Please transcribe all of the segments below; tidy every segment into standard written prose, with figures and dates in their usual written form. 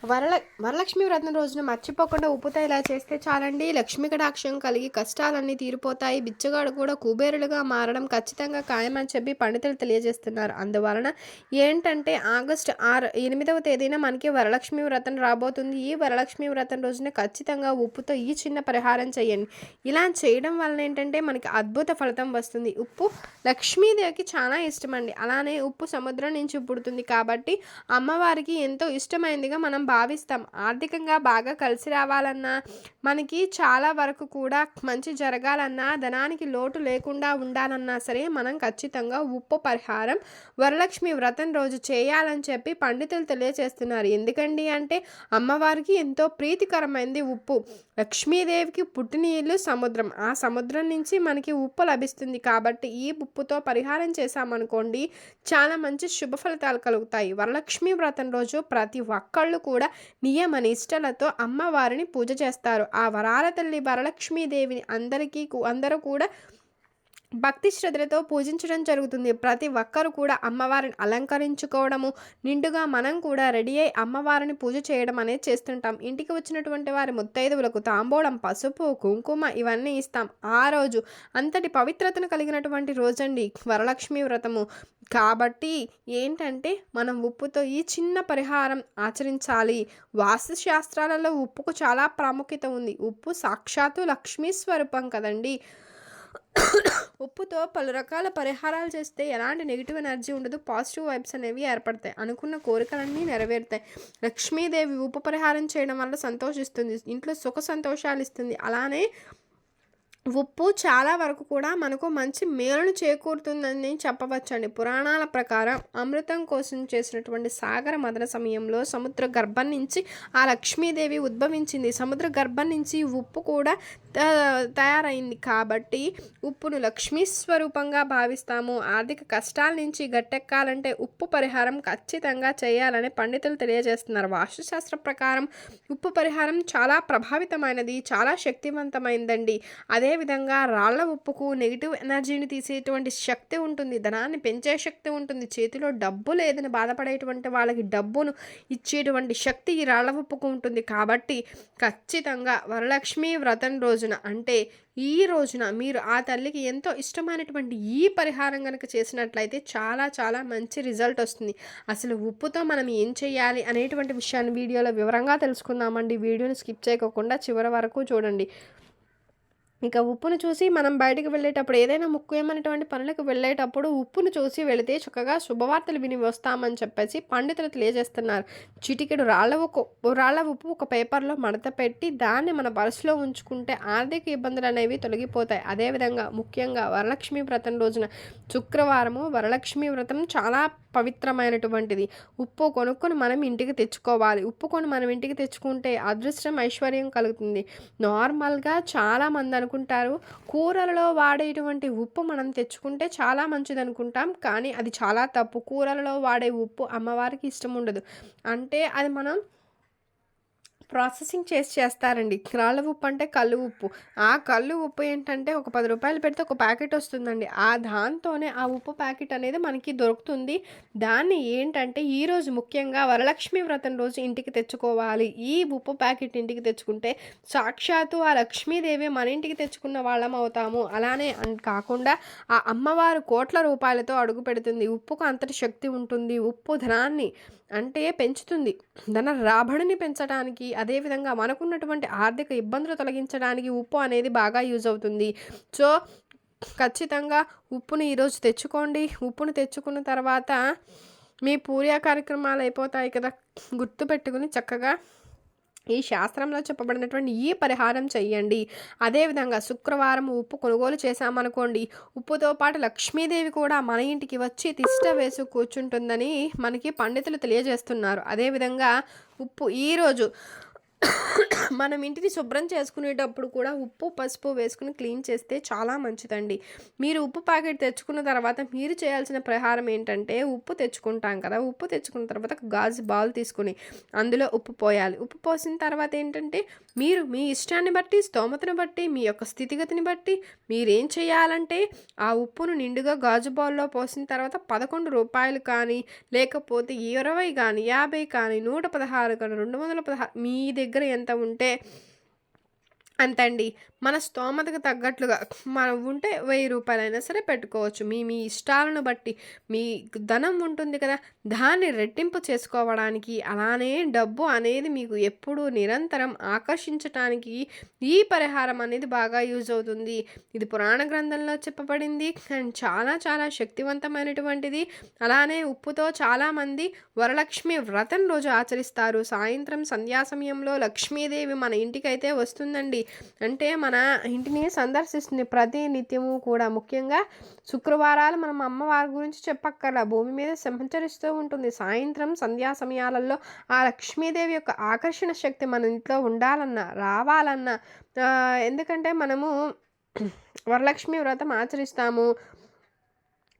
వరల వరలక్ష్మి వ్రతం రోజున మర్చిపోకుండా ఉప్పుతో ఇలా చేస్తే చాలండి. లక్ష్మీ కటాక్షం కలిగి కష్టాలన్నీ తీరిపోతాయి. బిచ్చగాడు కూడా కుబేరులుగా మారడం ఖచ్చితంగా ఖాయమని చెప్పి పండితులు తెలియజేస్తున్నారు. అందువలన ఏంటంటే ఆగస్టు 8వ తేదీన మనకి వరలక్ష్మి వ్రతం రాబోతుంది. ఈ వరలక్ష్మి వ్రతం రోజున ఖచ్చితంగా ఉప్పుతో ఈ చిన్న పరిహారం చేయండి. ఇలా చేయడం వలన ఏంటంటే మనకి అద్భుత ఫలితం వస్తుంది. ఉప్పు లక్ష్మీదేవికి చాలా ఇష్టమండి. అలానే ఉప్పు సముద్రం నుంచి పుడుతుంది కాబట్టి అమ్మవారికి ఎంతో ఇష్టమైనదిగా మనం భావిస్తాం. ఆర్థికంగా బాగా కలిసి రావాలన్నా, మనకి చాలా వరకు కూడా మంచి జరగాలన్నా, ధనానికి లోటు లేకుండా ఉండాలన్నా సరే మనం ఖచ్చితంగా ఉప్పు పరిహారం వరలక్ష్మి వ్రతం రోజు చేయాలని చెప్పి పండితులు తెలియజేస్తున్నారు. ఎందుకండి అంటే అమ్మవారికి ఎంతో ప్రీతికరమైనది ఉప్పు. లక్ష్మీదేవికి పుట్టిన ఇల్లు సముద్రం. ఆ సముద్రం నుంచి మనకి ఉప్పు లభిస్తుంది కాబట్టి ఈ ఉప్పుతో పరిహారం చేశామనుకోండి చాలా మంచి శుభ ఫలితాలు కలుగుతాయి. వరలక్ష్మి వ్రతం రోజు ప్రతి ఒక్కళ్ళు కూడా నియమ నిష్టలతో అమ్మవారిని పూజ చేస్తారు. ఆ వరాల తల్లి వరలక్ష్మీదేవిని అందరూ కూడా భక్తి శ్రద్ధలతో పూజించడం జరుగుతుంది. ప్రతి ఒక్కరు కూడా అమ్మవారిని అలంకరించుకోవడము, నిండుగా మనం కూడా రెడీ అయి అమ్మవారిని పూజ చేయడం అనేది చేస్తుంటాం. ఇంటికి వచ్చినటువంటి వారి ముత్తైదువులకు తాంబూలం, పసుపు, కుంకుమ ఇవన్నీ ఇస్తాం. ఆ రోజు అంతటి పవిత్రతను కలిగినటువంటి రోజండి వరలక్ష్మి వ్రతము. కాబట్టి ఏంటంటే మనం ఉప్పుతో ఈ చిన్న పరిహారం ఆచరించాలి. వాస్తు శాస్త్రాలలో ఉప్పుకు చాలా ప్రాముఖ్యత ఉంది. ఉప్పు సాక్షాత్తు లక్ష్మీ స్వరూపం కదండి. ఉప్పుతో పలు రకాల పరిహారాలు చేస్తే ఎలాంటి నెగిటివ్ ఎనర్జీ ఉండదు. పాజిటివ్ వైబ్స్ అనేవి ఏర్పడతాయి. అనుకున్న కోరికలన్నీ నెరవేరుతాయి. లక్ష్మీదేవి ఉప్పు పరిహారం చేయడం వల్ల సంతోషిస్తుంది. ఇంట్లో సుఖ సంతోషాలు ఇస్తుంది. అలానే ఉప్పు చాలా వరకు కూడా మనకు మంచి మేలును చేకూరుతుందని చెప్పవచ్చండి. పురాణాల ప్రకారం అమృతం కోసం చేసినటువంటి సాగర మదన సమయంలో సముద్ర గర్భం నుంచి ఆ లక్ష్మీదేవి ఉద్భవించింది. సముద్ర గర్భం నుంచి ఉప్పు కూడా తయారైంది కాబట్టి ఉప్పును లక్ష్మీ స్వరూపంగా భావిస్తాము. ఆర్థిక కష్టాల నుంచి గట్టెక్కాలంటే ఉప్పు పరిహారం ఖచ్చితంగా చేయాలని పండితులు తెలియజేస్తున్నారు. వాస్తుశాస్త్ర ప్రకారం ఉప్పు పరిహారం చాలా ప్రభావితమైనది, చాలా శక్తివంతమైందండి. అదేవిధంగా రాళ్ల ఉప్పుకు నెగిటివ్ ఎనర్జీని తీసేటువంటి శక్తి ఉంటుంది, ధనాన్ని పెంచే శక్తి ఉంటుంది. చేతిలో డబ్బు లేదని బాధపడేటువంటి వాళ్ళకి డబ్బును ఇచ్చేటువంటి శక్తి ఈ రాళ్ల ఉప్పుకు ఉంటుంది. కాబట్టి ఖచ్చితంగా వరలక్ష్మి వ్రతం రోజున అంటే ఈ రోజున మీరు ఆ తల్లికి ఎంతో ఇష్టమైనటువంటి ఈ పరిహారం కనుక చేసినట్లయితే చాలా చాలా మంచి రిజల్ట్ వస్తుంది. అసలు ఉప్పుతో మనం ఏం చేయాలి అనేటువంటి విషయాన్ని వీడియోలో వివరంగా తెలుసుకుందామండి. వీడియోని స్కిప్ చేయకుండా చివరి వరకు చూడండి. ఇక ఉప్పును చూసి మనం బయటకు వెళ్ళేటప్పుడు ఏదైనా ముఖ్యమైనటువంటి పనులకు వెళ్ళేటప్పుడు ఉప్పును చూసి వెళితే చక్కగా శుభవార్తలు విని వస్తామని చెప్పేసి పండితులు తెలియజేస్తున్నారు. చిటికెడు రాళ్ళ ఉప్పు ఒక పేపర్లో మడత పెట్టి దాన్ని మన పర్సులో ఉంచుకుంటే ఆర్థిక ఇబ్బందులు అనేవి తొలగిపోతాయి. అదేవిధంగా ముఖ్యంగా వరలక్ష్మి వ్రతం రోజున శుక్రవారము వరలక్ష్మి వ్రతం చాలా పవిత్రమైనటువంటిది. ఉప్పు కొనుక్కొని మనం ఇంటికి తెచ్చుకోవాలి. ఉప్పు కొని మనం ఇంటికి తెచ్చుకుంటే అదృష్టం ఐశ్వర్యం కలుగుతుంది. నార్మల్గా చాలామంది అనుకుంటారు కూరలలో వాడేటువంటి ఉప్పు మనం తెచ్చుకుంటే చాలా మంచిది అనుకుంటాం. కానీ అది చాలా తప్పు. కూరలలో వాడే ఉప్పు అమ్మవారికి ఇష్టం ఉండదు. అంటే అది మనం ప్రాసెసింగ్ చేస్తారండి. రాళ్ళ ఉప్పు అంటే కళ్ళు ఉప్పు. ఆ కళ్ళు ఉప్పు ఏంటంటే ఒక 10 రూపాయలు పెడితే ఒక ప్యాకెట్ వస్తుందండి. దాంతోనే ఆ ఉప్పు ప్యాకెట్ అనేది మనకి దొరుకుతుంది. దాన్ని ఏంటంటే ఈరోజు ముఖ్యంగా వరలక్ష్మి వ్రతం రోజు ఇంటికి తెచ్చుకోవాలి. ఈ ఉప్పు ప్యాకెట్ ఇంటికి తెచ్చుకుంటే సాక్షాత్తు ఆ లక్ష్మీదేవి మన ఇంటికి తెచ్చుకున్న వాళ్ళం అవుతాము. అలానే కాకుండా ఆ అమ్మవారు కోట్ల రూపాయలతో అడుగు పెడుతుంది. ఉప్పుకు అంతటి శక్తి ఉంటుంది. ఉప్పు ధనాన్ని అంటే పెంచుతుంది. ధన రాబడిని పెంచడానికి, అదేవిధంగా మనకున్నటువంటి ఆర్థిక ఇబ్బందులు తొలగించడానికి ఉప్పు అనేది బాగా యూజ్ అవుతుంది. సో ఖచ్చితంగా ఉప్పుని ఈరోజు తెచ్చుకోండి. ఉప్పును తెచ్చుకున్న తర్వాత మీ పూజా కార్యక్రమాలు అయిపోతాయి కదా, గుర్తుపెట్టుకుని చక్కగా ఈ శాస్త్రంలో చెప్పబడినటువంటి ఈ పరిహారం చెయ్యండి. అదేవిధంగా శుక్రవారం ఉప్పు కొనుగోలు చేశామనుకోండి, ఉప్పుతో పాటు లక్ష్మీదేవి కూడా మన ఇంటికి వచ్చి తిష్ట వేసి కూర్చుంటుందని మనకి పండితులు తెలియజేస్తున్నారు. అదేవిధంగా ఉప్పు ఈరోజు మనం ఇంటిని శుభ్రం చేసుకునేటప్పుడు కూడా ఉప్పు, పసుపు వేసుకుని క్లీన్ చేస్తే చాలా మంచిదండి. మీరు ఉప్పు ప్యాకెట్ తెచ్చుకున్న తర్వాత మీరు చేయాల్సిన పరిహారం ఏంటంటే, ఉప్పు తెచ్చుకుంటాం కదా! ఉప్పు తెచ్చుకున్న తర్వాత గాజు బౌల్ తీసుకొని అందులో ఉప్పు పోయాలి. ఉప్పు పోసిన తర్వాత ఏంటంటే, మీరు మీ ఇష్టాన్ని బట్టి, స్తోమతను బట్టి, మీ యొక్క స్థితిగతిని బట్టి మీరేం చేయాలంటే, ఆ ఉప్పును నిండుగా గాజు బౌల్‌లో పోసిన తర్వాత రూ. 11 కానీ, లేకపోతే 20 కానీ, 50 కానీ, 116 కానీ, 216 మీ దగ్గర ఎంత ఉంటే అంతండి. మన స్తోమతకు తగ్గట్లుగా మనం ఉంటే రూ. 1000 సరే పెట్టుకోవచ్చు. మీ మీ ఇష్టాలను బట్టి మీ ధనం ఉంటుంది కదా! దాన్ని రెట్టింపు చేసుకోవడానికి, అలానే డబ్బు అనేది మీకు ఎప్పుడూ నిరంతరం ఆకర్షించటానికి ఈ పరిహారం అనేది బాగా యూజ్ అవుతుంది. ఇది పురాణ గ్రంథంలో చెప్పబడింది. అండ్ చాలా చాలా శక్తివంతమైనటువంటిది. అలానే ఉప్పుతో చాలామంది వరలక్ష్మి వ్రతం రోజు ఆచరిస్తారు. సాయంత్రం సంధ్యా సమయంలో లక్ష్మీదేవి మన ఇంటికైతే వస్తుందండి. అంటే మన ఇంటిని సందర్శిస్తుంది ప్రతి నిత్యము కూడా. ముఖ్యంగా శుక్రవారాలు మనం అమ్మవారి గురించి చెప్పక్కర్లా, భూమి మీద సంచరిస్తూ ఉంటుంది. సాయంత్రం సంధ్యా సమయాలలో ఆ లక్ష్మీదేవి యొక్క ఆకర్షణ శక్తి మన ఇంట్లో ఉండాలన్నా, రావాలన్నా ఎందుకంటే మనము వరలక్ష్మి వ్రతం ఆచరిస్తాము.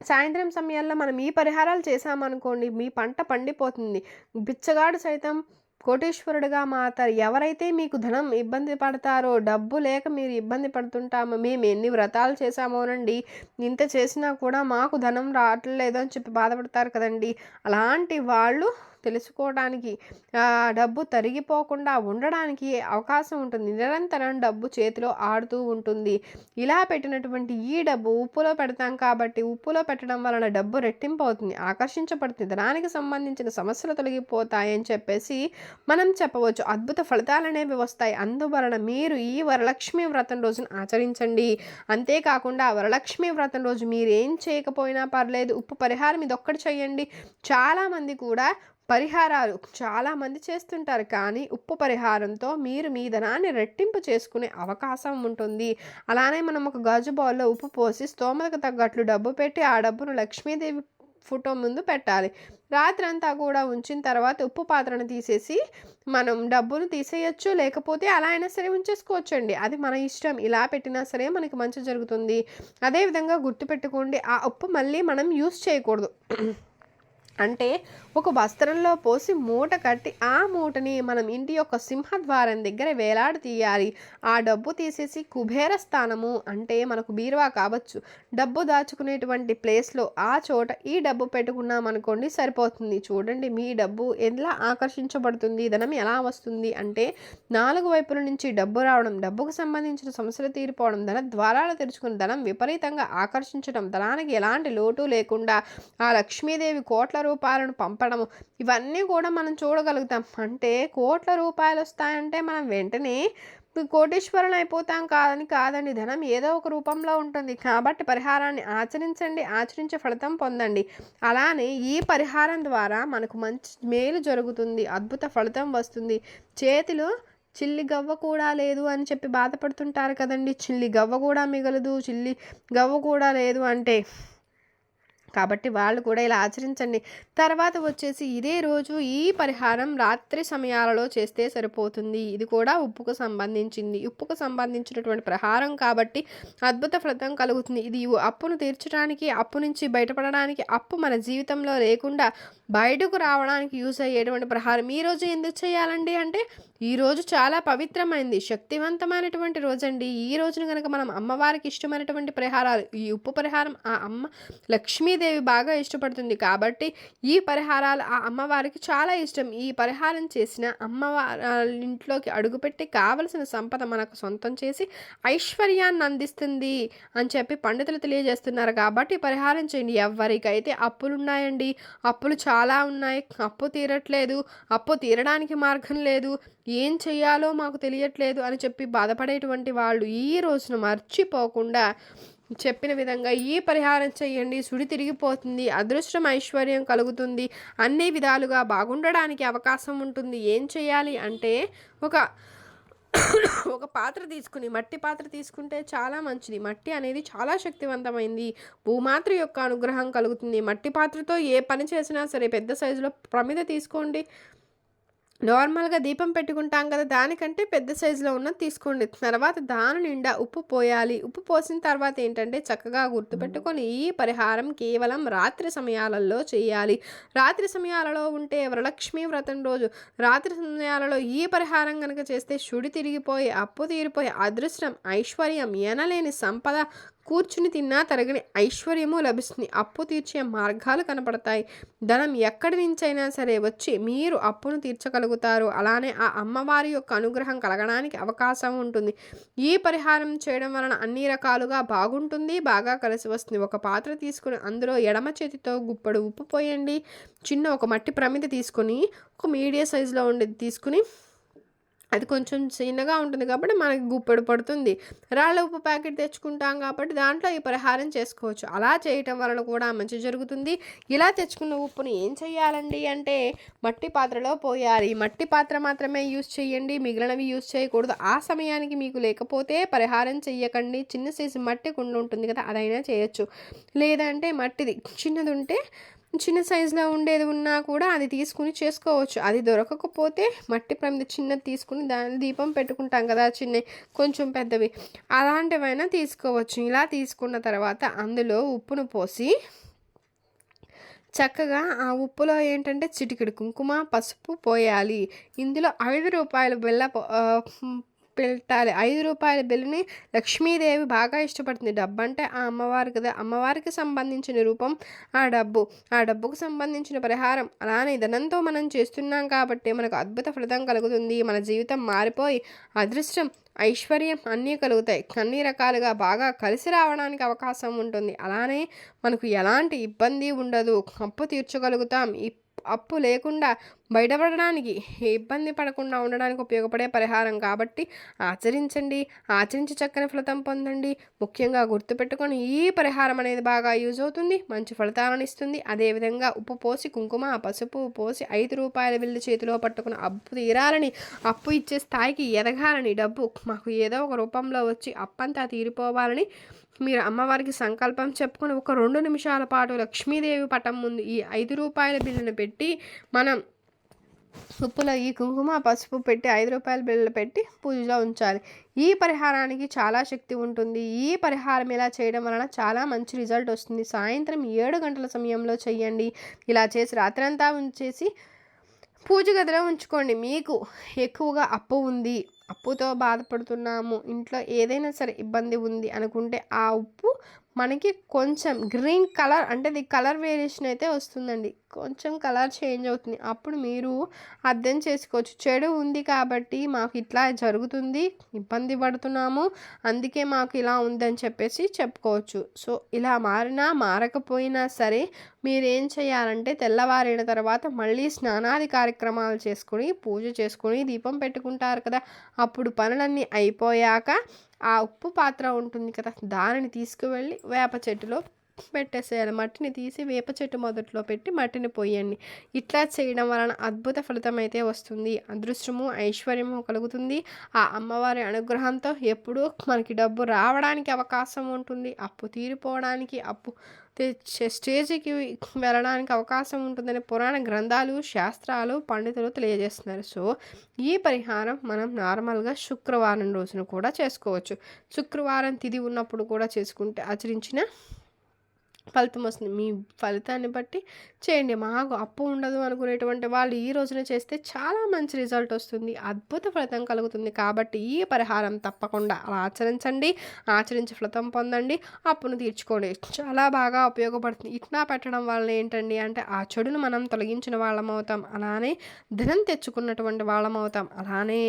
సాయంత్రం సమయాల్లో మనం ఈ పరిహారాలు చేశామనుకోండి, మీ పంట పండిపోతుంది. బిచ్చగాడు సైతం కోటీశ్వరుడిగా మారతారు. ఎవరైతే మీకు ధనం ఇబ్బంది పడతారో, డబ్బు లేక మీరు ఇబ్బంది పడుతుంటామో, మేము ఎన్ని వ్రతాలు చేశామోనండి, ఇంత చేసినా కూడా మాకు ధనం రావట్లేదు అని చెప్పి బాధపడతారు కదండి. అలాంటి వాళ్ళు తెలుసుకోవడానికి, డబ్బు తరిగిపోకుండా ఉండడానికి అవకాశం ఉంటుంది. నిరంతరం డబ్బు చేతిలో ఆడుతూ ఉంటుంది. ఇలా పెట్టినటువంటి ఈ డబ్బు ఉప్పులో పెడతాం కాబట్టి, ఉప్పులో పెట్టడం వలన డబ్బు రెట్టింపు అవుతుంది, ఆకర్షించబడుతుంది, ధనానికి సంబంధించిన సమస్యలు తొలగిపోతాయని చెప్పేసి మనం చెప్పవచ్చు. అద్భుత ఫలితాలు అనేవి వస్తాయి. అందువలన మీరు ఈ వరలక్ష్మి వ్రతం రోజున ఆచరించండి. అంతేకాకుండా వరలక్ష్మి వ్రతం రోజు మీరు ఏం చేయకపోయినా పర్లేదు, ఉప్పు పరిహారం ఇదొక్కటి చేయండి. చాలామంది కూడా పరిహారాలు చాలామంది చేస్తుంటారు, కానీ ఉప్పు పరిహారంతో మీరు మీ ధనాన్ని రెట్టింపు చేసుకునే అవకాశం ఉంటుంది. అలానే మనం ఒక గాజు బౌల్లో ఉప్పు పోసి స్తోమతకు తగ్గట్లు డబ్బు పెట్టి ఆ డబ్బును లక్ష్మీదేవి ఫోటో ముందు పెట్టాలి. రాత్రంతా కూడా ఉంచిన తర్వాత ఉప్పు పాత్రను తీసేసి మనం డబ్బును తీసేయచ్చు, లేకపోతే అలా అయినా సరే ఉంచేసుకోవచ్చండి. అది మన ఇష్టం. ఇలా పెట్టినా సరే మనకి మంచి జరుగుతుంది. అదేవిధంగా గుర్తుపెట్టుకోండి, ఆ ఉప్పు మళ్ళీ మనం యూస్ చేయకూడదు. అంటే ఒక వస్త్రంలో పోసి మూట కట్టి ఆ మూటని మనం ఇంటి యొక్క సింహద్వారం దగ్గర వేలాడి తీయాలి. ఆ డబ్బు తీసేసి కుబేర స్థానము, అంటే మనకు బీరువా కావచ్చు, డబ్బు దాచుకునేటువంటి ప్లేస్లో ఆ చోట ఈ డబ్బు పెట్టుకున్నాం అనుకోండి సరిపోతుంది. చూడండి మీ డబ్బు ఎలా ఆకర్షించబడుతుంది, ధనం ఎలా వస్తుంది అంటే 4 వైపుల నుంచి డబ్బు రావడం, డబ్బుకు సంబంధించిన సమస్యలు తీరిపోవడం, ధన ద్వారాలు తెరుచుకుని ధనం విపరీతంగా ఆకర్షించడం, ధనానికి ఎలాంటి లోటు లేకుండా ఆ లక్ష్మీదేవి కోట్ల రూపాయలను పంపడము, ఇవన్నీ కూడా మనం చూడగలుగుతాం. అంటే కోట్ల రూపాయలు వస్తాయంటే మనం వెంటనే కోటీశ్వరులు అయిపోతాం కాదండి. ధనం ఏదో ఒక రూపంలో ఉంటుంది. కాబట్టి పరిహారాన్ని ఆచరించండి, ఆచరించే ఫలితం పొందండి. అలానే ఈ పరిహారం ద్వారా మనకు మంచి మేలు జరుగుతుంది, అద్భుత ఫలితం వస్తుంది. చేతిలో చిల్లి గవ్వ కూడా లేదు అని చెప్పి బాధపడుతుంటారు కదండి. చిల్లి గవ్వ కూడా మిగలదు, చిల్లి గవ్వ కూడా లేదు అంటే, కాబట్టి వాళ్ళు కూడా ఇలా ఆచరించండి. తర్వాత వచ్చేసి ఇదే రోజు ఈ పరిహారం రాత్రి సమయాలలో చేస్తే సరిపోతుంది. ఇది కూడా ఉప్పుకు సంబంధించింది. ఉప్పుకు సంబంధించినటువంటి పరిహారం కాబట్టి అద్భుత ఫలితం కలుగుతుంది. ఇది అప్పును తీర్చడానికి, అప్పు నుంచి బయటపడడానికి, అప్పు మన జీవితంలో లేకుండా బయటకు రావడానికి యూజ్ అయ్యేటువంటి పరిహారం. ఈ రోజు ఎందుకు చేయాలండి అంటే, ఈరోజు చాలా పవిత్రమైనది, శక్తివంతమైనటువంటి రోజండి. ఈ రోజున కనుక మనం అమ్మవారికి ఇష్టమైనటువంటి పరిహారాలు, ఈ ఉప్పు పరిహారం ఆ అమ్మ లక్ష్మీదేవి బాగా ఇష్టపడుతుంది కాబట్టి ఈ పరిహారాలు ఆ అమ్మవారికి చాలా ఇష్టం. ఈ పరిహారం చేసిన అమ్మవారి ఇంట్లోకి అడుగుపెట్టి కావలసిన సంపద మనకు సొంతం చేసి ఐశ్వర్యాన్ని అందిస్తుంది అని చెప్పి పండితులు తెలియజేస్తున్నారు. కాబట్టి పరిహారం చేయండి. ఎవరికైతే అప్పులు ఉన్నాయండి, అప్పులు చాలా ఉన్నాయి, అప్పు తీరట్లేదు, అప్పు తీరడానికి మార్గం లేదు, ఏం చెయ్యాలో మాకు తెలియట్లేదు అని చెప్పి బాధపడేటువంటి వాళ్ళు ఈ రోజున మర్చిపోకుండా చెప్పిన విధంగా ఈ పరిహారం చేయండి. సుడి తిరిగిపోతుంది, అదృష్టం ఐశ్వర్యం కలుగుతుంది, అన్ని విధాలుగా బాగుండడానికి అవకాశం ఉంటుంది. ఏం చేయాలి అంటే, ఒక పాత్ర తీసుకుని, మట్టి పాత్ర తీసుకుంటే చాలా మంచిది. మట్టి అనేది చాలా శక్తివంతమైంది. భూమాత యొక్క అనుగ్రహం కలుగుతుంది. మట్టి పాత్రతో ఏ పని చేసినా సరే, పెద్ద సైజులో ప్రమిద తీసుకోండి, నార్మల్‌గా దీపం పెట్టుకుంటాం కదా! దానికంటే పెద్ద సైజులో ఉన్నది తీసుకోండి. తర్వాత దాని నిండా ఉప్పు పోయాలి. ఉప్పు పోసిన తర్వాత ఏంటంటే చక్కగా గుర్తుపెట్టుకొని ఈ పరిహారం కేవలం రాత్రి సమయాలలో చేయాలి. రాత్రి సమయాలలో ఉంటే వరలక్ష్మి వ్రతం రోజు రాత్రి సమయాలలో ఈ పరిహారం గనక చేస్తే శుడి తిరిగిపోయి, అప్పు తీరిపోయి, అదృష్టం, ఐశ్వర్యం, ఎనలేని సంపద, కూర్చుని తిన్నా తరగని ఐశ్వర్యము లభిస్తుంది. అప్పు తీర్చే మార్గాలు కనపడతాయి. ధనం ఎక్కడి నుంచైనా సరే వచ్చి మీరు అప్పును తీర్చగలుగుతారు. అలానే ఆ అమ్మవారి యొక్క అనుగ్రహం కలగడానికి అవకాశం ఉంటుంది. ఈ పరిహారం చేయడం వలన అన్ని రకాలుగా బాగుంటుంది, బాగా కలిసి వస్తుంది. ఒక పాత్ర తీసుకుని అందులో ఎడమ చేతితో గుప్పెడు ఉప్పు పోయండి. చిన్న ఒక మట్టి ప్రమిద తీసుకొని ఒక మీడియం సైజులో ఉండేది తీసుకుని, అది కొంచెం చిన్నగా ఉంటుంది కాబట్టి మనకి గుప్పెడు పడుతుంది. రాళ్ళ ఉప్పు ప్యాకెట్ తెచ్చుకుంటాం కాబట్టి దాంట్లో ఈ పరిహారం చేసుకోవచ్చు. అలా చేయటం వలన కూడా మంచి జరుగుతుంది. ఇలా తెచ్చుకున్న ఉప్పుని ఏం చేయాలండి అంటే మట్టి పాత్రలో పోయాలి. మట్టి పాత్ర మాత్రమే యూజ్ చేయండి, మిగిలినవి యూజ్ చేయకూడదు. ఆ సమయానికి మీకు లేకపోతే పరిహారం చెయ్యకండి. చిన్న సైజు మట్టి కుండ ఉంటుంది కదా, అదైనా చేయొచ్చు. లేదంటే మట్టిది చిన్నది ఉంటే చిన్న సైజులో ఉండేది ఉన్నా కూడా అది తీసుకుని చేసుకోవచ్చు. అది దొరకకపోతే మట్టి ప్రమిద చిన్నది తీసుకుని దాని దీపం పెట్టుకుంటాం కదా, చిన్నవి కొంచెం పెద్దవి, అలాంటివైనా తీసుకోవచ్చు. ఇలా తీసుకున్న తర్వాత అందులో ఉప్పును పోసి చక్కగా ఆ ఉప్పులో ఏంటంటే చిటికెడు కుంకుమ, పసుపు పోయాలి. ఇందులో 5 రూపాయల పెట్టాలి. 5 రూపాయల బిల్లుని లక్ష్మీదేవి బాగా ఇష్టపడుతుంది. డబ్బు అంటే ఆ అమ్మవారు కదా, అమ్మవారికి సంబంధించిన రూపం ఆ డబ్బు. ఆ డబ్బుకు సంబంధించిన పరిహారం. అలానే ధనంతో మనం చేస్తున్నాం కాబట్టి మనకు అద్భుత ఫలితం కలుగుతుంది. మన జీవితం మారిపోయి అదృష్టం, ఐశ్వర్యం అన్నీ కలుగుతాయి. అన్ని రకాలుగా బాగా కలిసి రావడానికి అవకాశం ఉంటుంది. అలానే మనకు ఎలాంటి ఇబ్బంది ఉండదు. అప్పు తీర్చగలుగుతాం. అప్పు లేకుండా బయటపడడానికి, ఇబ్బంది పడకుండా ఉండడానికి ఉపయోగపడే పరిహారం కాబట్టి ఆచరించండి. ఆచరించి చక్కని ఫలితం పొందండి. ముఖ్యంగా గుర్తుపెట్టుకొని ఈ పరిహారం అనేది బాగా యూజ్ అవుతుంది, మంచి ఫలితాలను ఇస్తుంది. అదేవిధంగా ఉప్పు పోసి, కుంకుమ, పసుపు పోసి 5 రూపాయల బిల్లు చేతిలో పట్టుకుని అప్పు తీరాలని, అప్పు ఇచ్చే స్థాయికి ఎదగాలని, డబ్బు మాకు ఏదో ఒక రూపంలో వచ్చి అప్పంతా తీరిపోవాలని మీరు అమ్మవారికి సంకల్పం చెప్పుకొని ఒక 2 నిమిషాల పాటు లక్ష్మీదేవి పటం ముందు ఈ 5 రూపాయల బిల్లును పెట్టి మనం ఉప్పులో ఈ కుంకుమ, పసుపు పెట్టి 5 రూపాయల బిళ్ళలు పెట్టి పూజలో ఉంచాలి. ఈ పరిహారానికి చాలా శక్తి ఉంటుంది. ఈ పరిహారం ఇలా చేయడం వలన చాలా మంచి రిజల్ట్ వస్తుంది. సాయంత్రం 7 గంటల సమయంలో చేయండి. ఇలా చేసి రాత్రంతా ఉంచేసి పూజ గదిలో ఉంచుకోండి. మీకు ఎక్కువగా అప్పు ఉంది, అప్పుతో బాధపడుతున్నాము, ఇంట్లో ఏదైనా సరే ఇబ్బంది ఉంది అనుకుంటే ఆ ఉప్పు మనకి కొంచెం గ్రీన్ కలర్, అంటే అది కలర్ వేరియేషన్ అయితే వస్తుందండి. కొంచెం కలర్ చేంజ్ అవుతుంది. అప్పుడు మీరు అర్థం చేసుకోవచ్చు, చెడు ఉంది కాబట్టి మాకు ఇట్లా జరుగుతుంది, ఇబ్బంది పడుతున్నాము, అందుకే మాకు ఇలా ఉందని చెప్పేసి చెప్పుకోవచ్చు. సో ఇలా మారినా మారకపోయినా సరే మీరేం చేయాలంటే తెల్లవారిన తర్వాత మళ్ళీ స్నానాది కార్యక్రమాలు చేసుకొని, పూజ చేసుకొని, దీపం పెట్టుకుంటారు కదా, అప్పుడు పనులన్నీ అయిపోయాక ఆ ఉప్పు పాత్ర ఉంటుంది కదా, దానిని తీసుకువెళ్ళి వేప చెట్టులో పెట్టేసేయాలి. మట్టిని తీసి వేప చెట్టు మొదట్లో పెట్టి మట్టిని పోయండి. ఇట్లా చేయడం వలన అద్భుత ఫలితం అయితే వస్తుంది. అదృష్టము, ఐశ్వర్యము కలుగుతుంది. ఆ అమ్మవారి అనుగ్రహంతో ఎప్పుడూ మనకి డబ్బు రావడానికి అవకాశం ఉంటుంది. అప్పు తీరిపోవడానికి, అప్పు స్టేజ్కి వెళ్ళడానికి అవకాశం ఉంటుందని పురాణ గ్రంథాలు, శాస్త్రాలు, పండితులు తెలియజేస్తున్నారు. సో ఈ పరిహారం మనం నార్మల్గా శుక్రవారం రోజున కూడా చేసుకోవచ్చు. శుక్రవారం తిథి ఉన్నప్పుడు కూడా చేసుకుంటే ఆచరించిన ఫలితం వస్తుంది. మీ ఫలితాన్ని బట్టి చేయండి. మాకు అప్పు ఉండదు అనుకునేటువంటి వాళ్ళు ఈ రోజున చేస్తే చాలా మంచి రిజల్ట్ వస్తుంది, అద్భుత ఫలితం కలుగుతుంది. కాబట్టి ఈ పరిహారం తప్పకుండా అలా ఆచరించండి. ఆచరించి ఫలితం పొందండి, అప్పును తీర్చుకోండి. చాలా బాగా ఉపయోగపడుతుంది. ఇట్లా పెట్టడం వల్ల ఏంటండి అంటే ఆ చెడును మనం తొలగించిన వాళ్ళం అవుతాం, అలానే ధనం తెచ్చుకున్నటువంటి వాళ్ళం అవుతాం. అలానే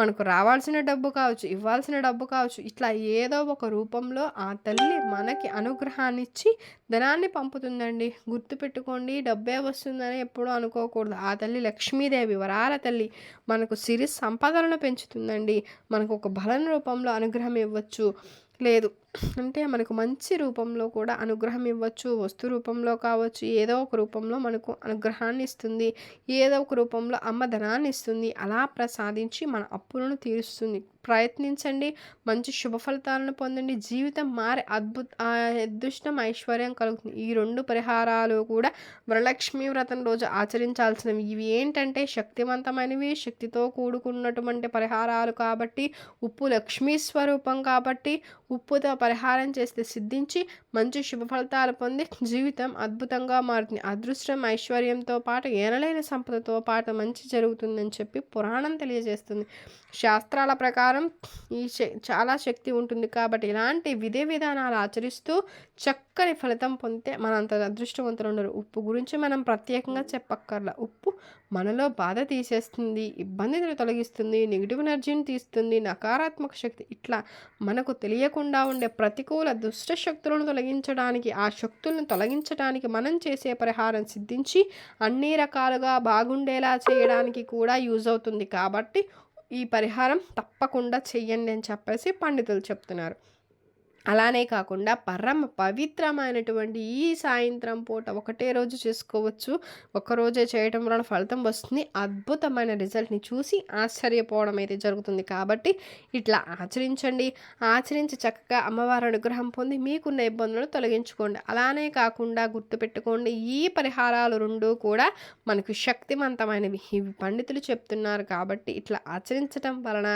మనకు రావాల్సిన డబ్బు కావచ్చు, ఇవ్వాల్సిన డబ్బు కావచ్చు, ఇట్లా ఏదో ఒక రూపంలో ఆ తల్లి మనకి అనుగ్రహాన్ని ఇచ్చి ధనాన్ని పంపుతుందండి. గుర్తుపెట్టుకోండి, డబ్బే వస్తుందని ఎప్పుడూ అనుకోకూడదు. ఆ తల్లి లక్ష్మీదేవి, వరాల తల్లి, మనకు సిరి సంపదలను పెంచుతుందండి. మనకు ఒక బలం రూపంలో అనుగ్రహం ఇవ్వచ్చు. లేదు అంటే మనకు మంచి రూపంలో కూడా అనుగ్రహం ఇవ్వచ్చు. వస్తు రూపంలో కావచ్చు, ఏదో ఒక రూపంలో మనకు అనుగ్రహాన్ని ఇస్తుంది. ఏదో ఒక రూపంలో అమ్మ ధనాన్ని ఇస్తుంది. అలా ప్రసాదించి మన అప్పులను తీరుస్తుంది. ప్రయత్నించండి. మంచి శుభ ఫలితాలను పొందండి. జీవితం మారే అదృష్టం, ఐశ్వర్యం కలుగుతుంది. ఈ 2 పరిహారాలు కూడా వరలక్ష్మి వ్రతం రోజు ఆచరించాల్సినవి. ఇవి ఏంటంటే శక్తివంతమైనవి, శక్తితో కూడుకున్నటువంటి పరిహారాలు కాబట్టి, ఉప్పు లక్ష్మీ స్వరూపం కాబట్టి, ఉప్పుతో పరిహారం చేస్తే సిద్ధించి మంచి శుభ ఫలితాలు పొంది జీవితం అద్భుతంగా మారుతుంది. అదృష్టం, ఐశ్వర్యంతో పాటు ఏనలేని సంపదతో పాటు మంచి జరుగుతుందని చెప్పి పురాణం తెలియజేస్తుంది. శాస్త్రాల ప్రకారం ఈ చాలా శక్తి ఉంటుంది కాబట్టి ఇలాంటి విధి విధానాలు ఆచరిస్తూ చక్కని ఫలితం పొందితే మనంత అదృష్టవంతులు ఉండరు. ఉప్పు గురించి మనం ప్రత్యేకంగా చెప్పక్కర్లా. ఉప్పు మనలో బాధ తీసేస్తుంది, ఇబ్బందిని తొలగిస్తుంది, నెగిటివ్ ఎనర్జీని తీస్తుంది, నకారాత్మక శక్తి ఇట్లా మనకు తెలియకుండా ఉండే ప్రతికూల దుష్ట శక్తులను తొలగించడానికి, ఆ శక్తులను తొలగించడానికి మనం చేసే పరిహారం సిద్ధించి అన్ని రకాలుగా బాగుండేలా చేయడానికి కూడా యూజ్ అవుతుంది. కాబట్టి ఈ పరిహారం తప్పకుండా చెయ్యండి అని చెప్పేసి పండితులు చెప్తున్నారు. అలానే కాకుండా పరమ పవిత్రమైనటువంటి ఈ సాయంత్రం పూట ఒకటే రోజు చేసుకోవచ్చు. ఒక్కరోజే చేయటం వలన ఫలితం వస్తుంది. అద్భుతమైన రిజల్ట్ని చూసి ఆశ్చర్యపోవడం అయితే జరుగుతుంది. కాబట్టి ఇట్లా ఆచరించండి. ఆచరించి చక్కగా అమ్మవారి అనుగ్రహం పొంది మీకున్న ఇబ్బందులను తొలగించుకోండి. అలానే కాకుండా గుర్తుపెట్టుకోండి, ఈ పరిహారాలు 2 కూడా మనకు శక్తివంతమైనవి. ఇవి పండితులు చెప్తున్నారు కాబట్టి ఇట్లా ఆచరించటం వలన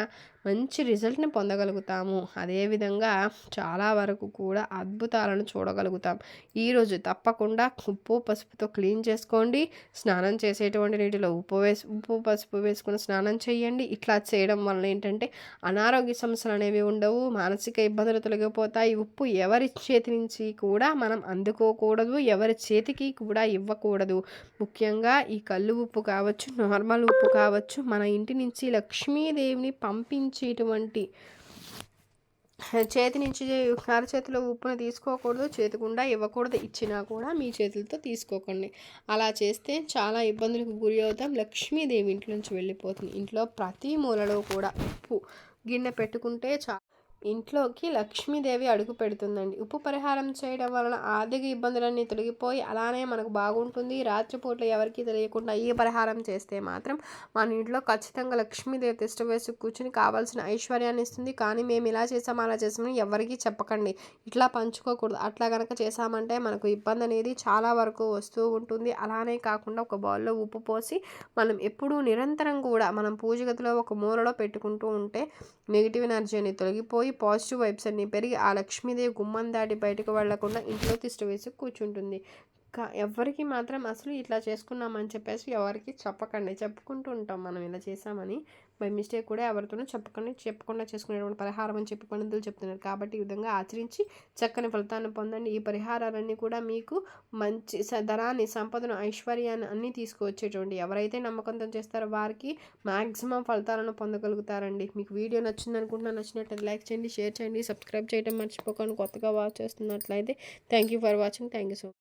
మంచి రిజల్ట్ని పొందగలుగుతాము. అదేవిధంగా చాలా వరకు కూడా అద్భుతాలను చూడగలుగుతాం. ఈరోజు తప్పకుండా ఉప్పు పసుపుతో క్లీన్ చేసుకోండి. స్నానం చేసేటువంటి నీటిలో ఉప్పు పసుపు వేసుకుని స్నానం చేయండి. ఇట్లా చేయడం వల్ల ఏంటంటే అనారోగ్య సమస్యలు అనేవి ఉండవు. మానసిక ఇబ్బందులు తొలగిపోతాయి. ఉప్పు ఎవరి చేతి నుంచి కూడా మనం అందుకోకూడదు, ఎవరి చేతికి కూడా ఇవ్వకూడదు. ముఖ్యంగా ఈ కల్లు ఉప్పు కావచ్చు, నార్మల్ ఉప్పు కావచ్చు, మన ఇంటి నుంచి లక్ష్మీదేవిని పంపించేటువంటి చేతి నుంచి అరచేతిలో ఉప్పును తీసుకోకూడదు, చేతికుండా ఇవ్వకూడదు. ఇచ్చినా కూడా మీ చేతులతో తీసుకోకండి. అలా చేస్తే చాలా ఇబ్బందులకు గురి అవుతాం. లక్ష్మీదేవి ఇంట్లో నుంచి వెళ్ళిపోతుంది. ఇంట్లో ప్రతి మూలలో కూడా ఉప్పు గిన్నె పెట్టుకుంటే ఇంట్లోకి లక్ష్మీదేవి అడుగు పెడుతుందండి. ఉప్పు పరిహారం చేయడం వలన ఆర్థిక ఇబ్బందులన్నీ తొలగిపోయి అలానే మనకు బాగుంటుంది. రాత్రిపూట ఎవరికీ తెలియకుండా ఈ పరిహారం చేస్తే మాత్రం మన ఇంట్లో ఖచ్చితంగా లక్ష్మీదేవి తిష్ట వేసి కూర్చుని కావాల్సిన ఐశ్వర్యాన్ని ఇస్తుంది. కానీ మేము ఇలా చేసాము అలా చేసామని ఎవరికీ చెప్పకండి. ఇట్లా పంచుకోకూడదు. అట్లా కనుక చేసామంటే మనకు ఇబ్బంది అనేది చాలా వరకు వస్తూ ఉంటుంది. అలానే కాకుండా ఒక బౌల్లో ఉప్పు పోసి మనం ఎప్పుడూ నిరంతరం కూడా మనం పూజ గదిలో ఒక మూలలో పెట్టుకుంటూ ఉంటే నెగిటివ్ ఎనర్జీ అనేది తొలగిపోయి పాజిటివ్ వైబ్స్ అన్నీ పెరిగి ఆ లక్ష్మీదేవి గుమ్మం దాటి బయటకు వెళ్లకుండా ఇంట్లో తిష్ట వేసి కూర్చుంటుంది. ఎవరికి మాత్రం అసలు ఇట్లా చేసుకున్నామని చెప్పేసి ఎవరికి చెప్పకండి. చెప్పుకుంటూ ఉంటాం మనం ఇలా చేసామని, బై మిస్టేక్ కూడా ఎవరితోనూ చెప్పకుండా చేసుకునేటువంటి పరిహారం అని చెప్పి పండితులు చెప్తున్నారు. కాబట్టి ఈ విధంగా ఆచరించి చక్కని ఫలితాన్ని పొందండి. ఈ పరిహారాలన్నీ కూడా మీకు మంచి ధనాన్ని, సంపదను, ఐశ్వర్యాన్ని అన్నీ తీసుకువచ్చేటువంటి ఎవరైతే నమ్మకంతో చేస్తారో వారికి మ్యాక్సిమం ఫలితాలను పొందగలుగుతారండి. మీకు వీడియో నచ్చింది అనుకుంటున్నా. నచ్చినట్లయితే లైక్ చేయండి, షేర్ చేయండి, సబ్స్క్రైబ్ చేయడం మర్చిపోకండి. కొత్తగా వాచ్ చేస్తున్నట్లయితే thank you for watching. Thank you so much.